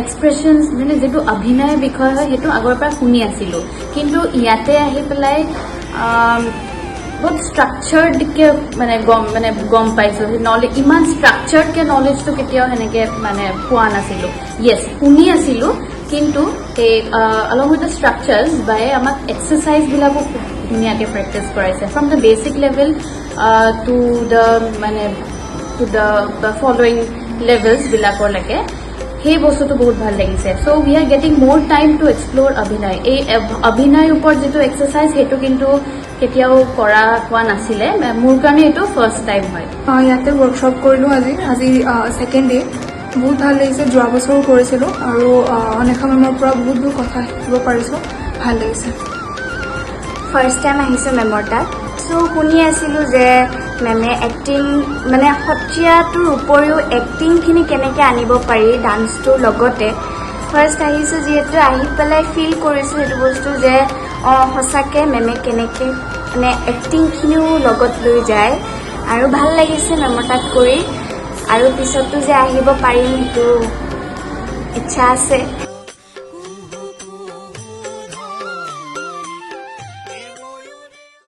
Expressions মানে যিটো অভিনয়ৰ বিষয় হয় সেইটো আগৰ পৰা শুনি আছিলোঁ, কিন্তু ইয়াতে আহি পেলাই বহুত ষ্ট্ৰাকচাৰ্ডকে গম পাইছোঁ। নলেজ ইমান ষ্ট্ৰাকচাৰ্ডকে নলেজটো কেতিয়াও সেনেকৈ মানে পোৱা নাছিলোঁ। য়েছ, শুনি আছিলোঁ, কিন্তু এই along with the structures by আমাক এক্সাৰচাইজবিলাকো ধুনীয়াকৈ প্ৰেক্টিচ কৰাইছে from the basic level to the following লেভেলছবিলাকলৈকে। সেই বস্তুটো বহুত ভাল লাগিছে। So' we are getting more time to explore অভিনয়। এই অভিনয়ৰ ওপৰত যিটো এক্সাৰচাইজ সেইটো কিন্তু কেতিয়াও কৰা হোৱা নাছিলে। মোৰ কাৰণে এইটো ফাৰ্ষ্ট টাইম হয়। ইয়াতে ৱৰ্কশ্বপ কৰিলোঁ আজি ছেকেণ্ড ডে। বহুত ভাল লাগিছে। যোৱা বছৰো কৰিছিলোঁ আৰু অনেকা মেমৰ পৰা বহুত কথা শিকিব পাৰিছোঁ। ভাল লাগিছে। ফাৰ্ষ্ট টাইম আহিছোঁ মেমৰ তাত। চ' শুনি আছিলোঁ যে মেমে এক্টিং মানে সত্ৰীয়াটোৰ উপৰিও এক্টিংখিনি কেনেকৈ আনিব পাৰি ডান্সটোৰ লগতে। ফাৰ্ষ্ট আহিছোঁ যিহেতু আহি পেলাই ফিল কৰিছোঁ সেইটো বস্তু যে সঁচাকৈ মেমে কেনেকৈ মানে এক্টিংখিনিও লগত লৈ যায় আৰু ভাল লাগিছে মেমৰ তাত কৰি। আৰু পিছতো যে আহিব পাৰিম সেইটো ইচ্ছা আছে।